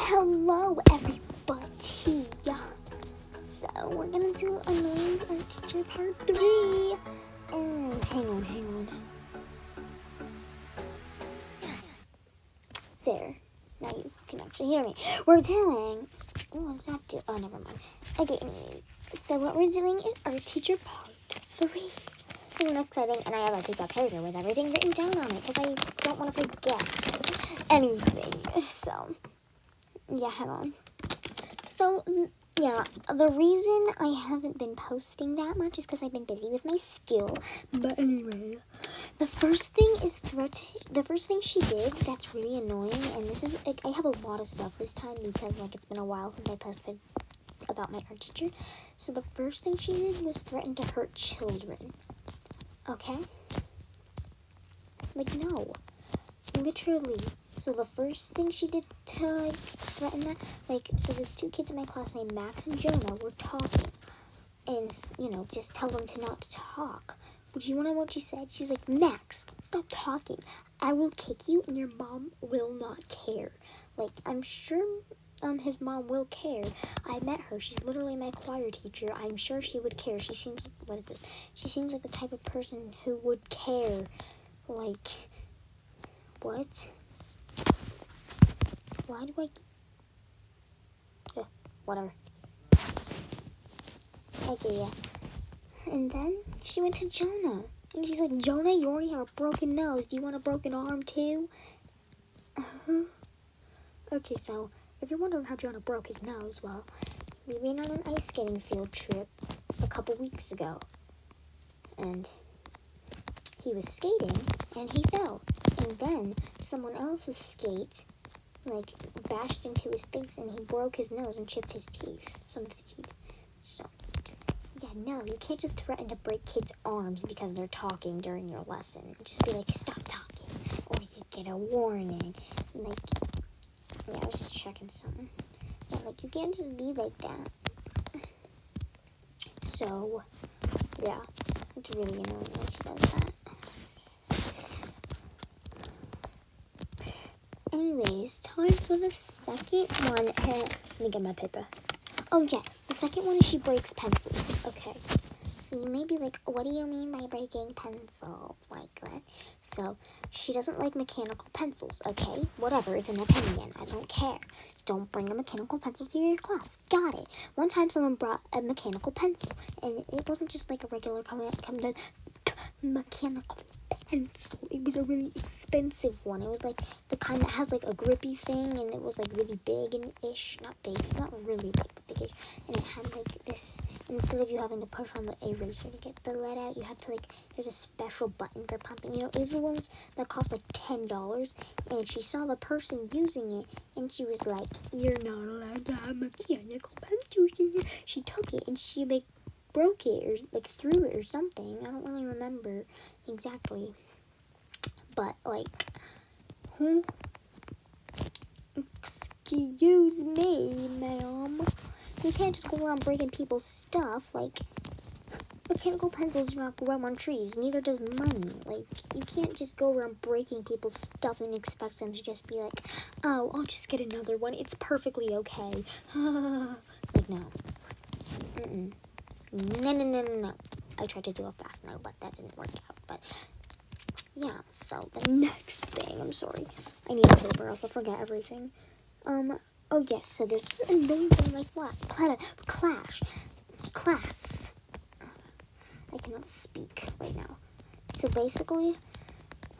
Hello, everybody. So we're gonna do Annoying Art Teacher Part 3. And hang on. There. Now you can actually hear me. We're doing... what does that do? Oh, never mind. Okay, anyways. So what we're doing is Art Teacher Part 3. It's exciting, and I have a piece of paper with everything written down on it, because I don't want to forget anything. So, yeah, hang on. So, yeah, the reason I haven't been posting that much is because I've been busy with my school. But anyway, the first thing she did that's really annoying, and this is, like, I have a lot of stuff this time because, like, it's been a while since I posted about my art teacher. So the first thing she did was threaten to hurt children. Okay? Like, no. Literally. So the first thing she did to, like, threaten that, like, so there's two kids in my class named Max and Jonah were talking. And, you know, just tell them to not talk. But do you want to know what she said? She was like, Max, stop talking. I will kick you and your mom will not care. Like, I'm sure his mom will care. I met her. She's literally my choir teacher. I'm sure she would care. She seems, what is this? She seems like the type of person who would care. Like, what? Why do I... whatever. Okay, yeah. And then she went to Jonah. And she's like, Jonah, you already have a broken nose. Do you want a broken arm too? Okay, so if you're wondering how Jonah broke his nose, well, we went on an ice skating field trip a couple weeks ago. And he was skating and he fell. And then someone else's skate, like, bashed into his face and he broke his nose and chipped his teeth. Some of his teeth. So, yeah, no, you can't just threaten to break kids' arms because they're talking during your lesson. Just be like, stop talking, or you get a warning. Like, yeah, I was just checking something. Yeah, like, you can't just be like that. So, yeah, it's really annoying when she does that. Anyways, time for the second one. Let me get my paper. Oh, yes. The second one is she breaks pencils. Okay. So you may be like, what do you mean by breaking pencils like that? So, she doesn't like mechanical pencils, okay? Whatever, it's an opinion. I don't care. Don't bring a mechanical pencil to your class. Got it. One time someone brought a mechanical pencil, and it wasn't just like a regular mechanical pencil. It was a really expensive one. It was like the kind that has like a grippy thing, and it was like really big and ish. Not big, not really big, but big-ish. And it had like this, and instead of you having to push on the eraser to get the lead out, you have to like, there's a special button for pumping. You know, those are the ones that cost like $10. And she saw the person using it, and she was like, you're not allowed to have mechanical pencils. She took it, and she like broke it, or like threw it or something. I don't really remember exactly. But like, excuse me, ma'am. You can't just go around breaking people's stuff. Like, mechanical pencils do not grow on trees, neither does money. Like, you can't just go around breaking people's stuff and expect them to just be like, oh, I'll just get another one. It's perfectly okay. Like, no. No. I tried to do a fast no, but that didn't work out. But yeah, so the next thing, I'm sorry, I need a paper, else I'll forget everything. Oh yes, so there's this annoying thing in my class. I cannot speak right now. So basically,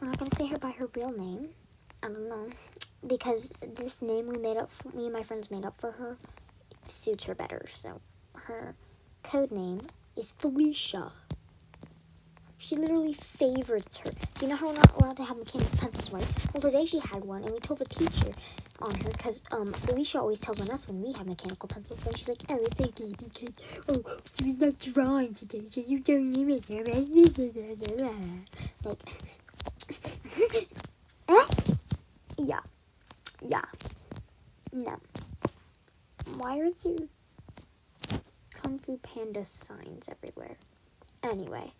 we're not gonna say her by her real name. I don't know, because this name me and my friends made up for her suits her better. So her code name is Felicia. She literally favorites her. So you know how we're not allowed to have mechanical pencils, right? Well, today she had one, and we told the teacher on her, because Felicia always tells on us when we have mechanical pencils. Then she's like, oh, thank you, because, she's not drawing today, so you don't need it. Like, yeah. No. Why are there Kung Fu Panda signs everywhere? Anyway.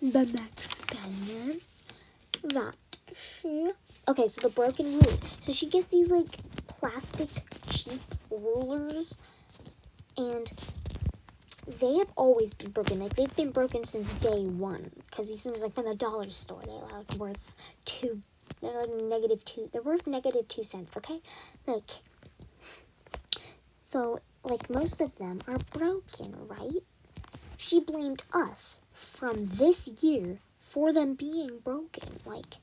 The next thing is that okay, so the broken rules. So she gets these, like, plastic cheap rulers, and they have always been broken. Like, they've been broken since day one, because these things, like, from the dollar store, they're, like, worth two, they're, like, -2, they're worth -2 cents, okay? Like, so, like, most of them are broken, right? She blamed us from this year for them being broken. Like,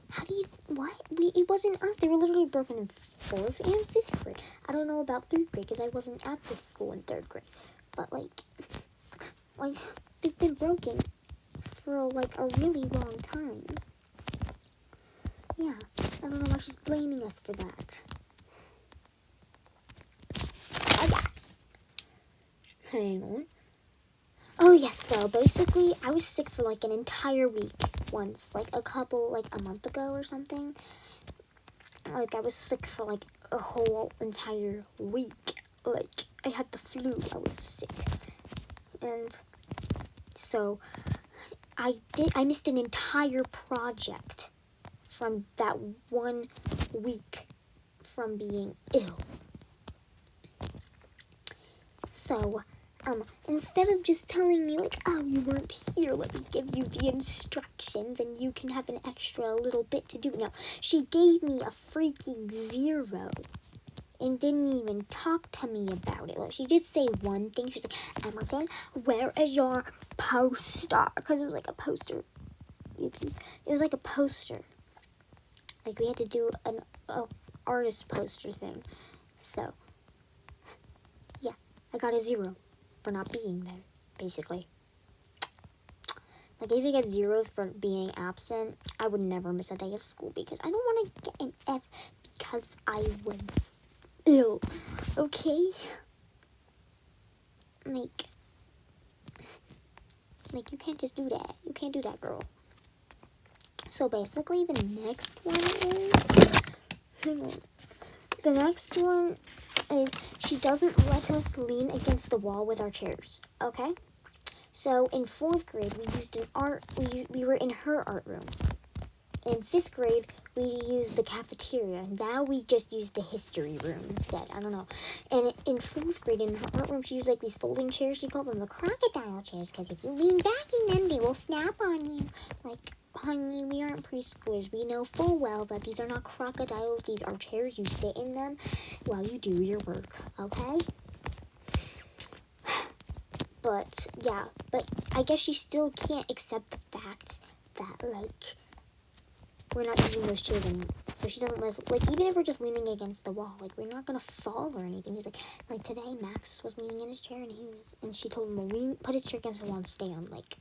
how do you, what? It wasn't us. They were literally broken in 4th and 5th grade. I don't know about 3rd grade because I wasn't at this school in 3rd grade. But, like, they've been broken for, like, a really long time. Yeah, I don't know why she's blaming us for that. Hang on. Oh, yes, so basically, I was sick for, like, an entire week once, like, a month ago or something. Like, I was sick for, like, a whole entire week. Like, I had the flu, I was sick. And so, I missed an entire project from that 1 week from being ill. So, instead of just telling me, like, oh, you weren't here, let me give you the instructions and you can have an extra little bit to do. No, she gave me a freaking 0 and didn't even talk to me about it. Well, she did say one thing. She was like, Emerson, where is your poster? Because it was like a poster. Oopsies. It was like a poster. Like, we had to do an artist poster thing. So, yeah, I got a 0 for not being there, basically. Like, if you get 0s for being absent, I would never miss a day of school because I don't want to get an F because I was ill, okay? Like, you can't just do that. You can't do that, girl. So, basically, the next one is... Hang on. The next one is she doesn't let us lean against the wall with our chairs, okay? So in 4th grade, we used we were in her art room. In 5th grade, we used the cafeteria. Now we just use the history room instead. I don't know. And in 4th grade, in her art room, she used like these folding chairs. She called them the crocodile chairs because if you lean back in them, they will snap on you. Like, honey, we aren't preschoolers. We know full well that these are not crocodiles. These are chairs. You sit in them while you do your work, okay? But, yeah. But I guess she still can't accept the fact that, like, we're not using those chairs anymore. So she doesn't listen. Like, even if we're just leaning against the wall, like, we're not going to fall or anything. She's like today, Max was leaning in his chair, and she told him to put his chair against the wall and stay on. Like,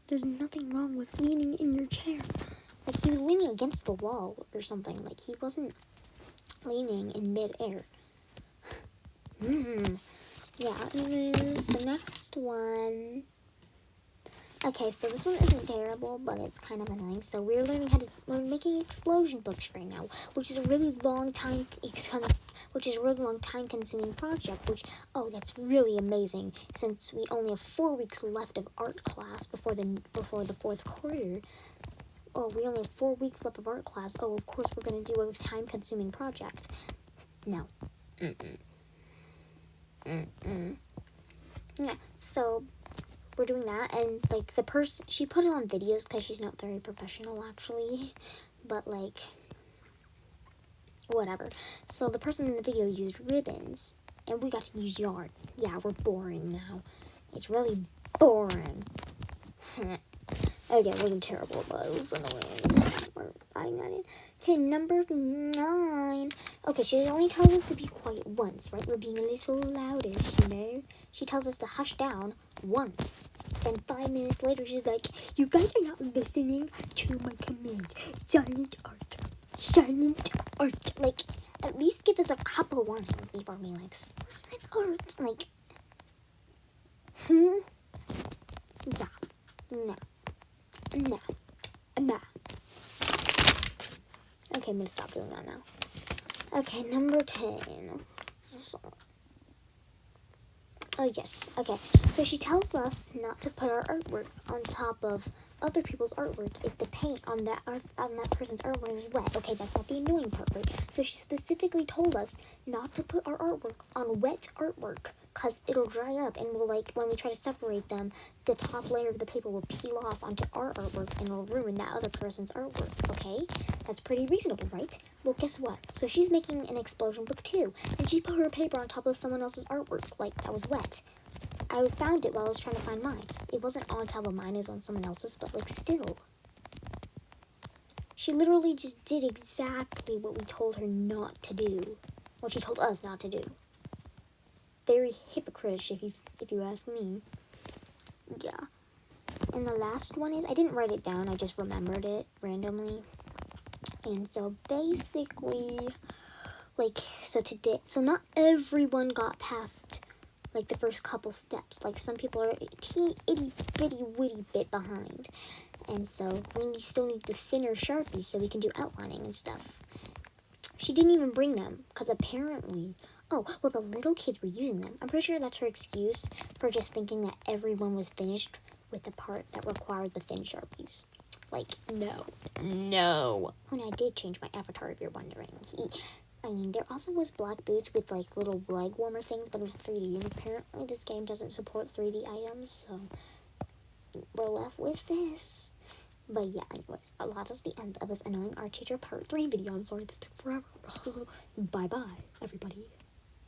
there's nothing wrong with leaning in your chair. Like, he was leaning against the wall or something. Like, he wasn't leaning in midair. Yeah, anyways, the next one. Okay, so this one isn't terrible, but it's kind of annoying. So we're making explosion books right now, which is a really long time consuming project. That's really amazing. Since we only have 4 weeks left of art class before the 4th quarter. Oh, we only have 4 weeks left of art class. Oh, of course we're gonna do a time consuming project. No. Yeah. So. We're doing that, and, like, the person, she put it on videos, because she's not very professional, actually, but, like, whatever. So, the person in the video used ribbons, and we got to use yarn. Yeah, we're boring now. It's really boring. Okay, it wasn't terrible, but it was annoying. We're adding that in. Okay, number 9. Okay, she only tells us to be quiet once, right? We're being a little loudish, you know? She tells us to hush down once. Then 5 minutes later, she's like, you guys are not listening to my command. Silent art. Silent art. Like, at least give us a couple warnings before being like, silent art. Like, Yeah. No. Okay, I'm gonna stop doing that now. Okay, number 10. Oh, yes. Okay, so she tells us not to put our artwork on top of other people's artwork if the paint on that person's artwork is wet. Okay, that's not the annoying part, right? So she specifically told us not to put our artwork on wet artwork because it'll dry up and will, like, when we try to separate them, the top layer of the paper will peel off onto our artwork and will ruin that other person's artwork. Okay, that's pretty reasonable, right? Well, guess what? So she's making an explosion book too, and she put her paper on top of someone else's artwork, like, that was wet. I found it while I was trying to find mine. It wasn't on top of mine, it was on someone else's, but, like, still. She literally just did exactly what we told her not to do. What she told us not to do. Very hypocritical, if you ask me. Yeah. And the last one is, I didn't write it down, I just remembered it randomly. And so basically, like, so not everyone got past, like, the first couple steps. Like, some people are a teeny itty bitty witty bit behind. And so we still need the thinner Sharpies so we can do outlining and stuff. She didn't even bring them because apparently, oh, well, the little kids were using them. I'm pretty sure that's her excuse for just thinking that everyone was finished with the part that required the thin Sharpies. Like, no. Oh, no, I did change my avatar if you're wondering. I mean, there also was black boots with, like, little leg warmer things, but it was 3D, and apparently this game doesn't support 3D items, so we're left with this. But yeah, anyways, that is the end of this annoying art teacher part 3 video. I'm sorry this took forever. Bye-bye, everybody.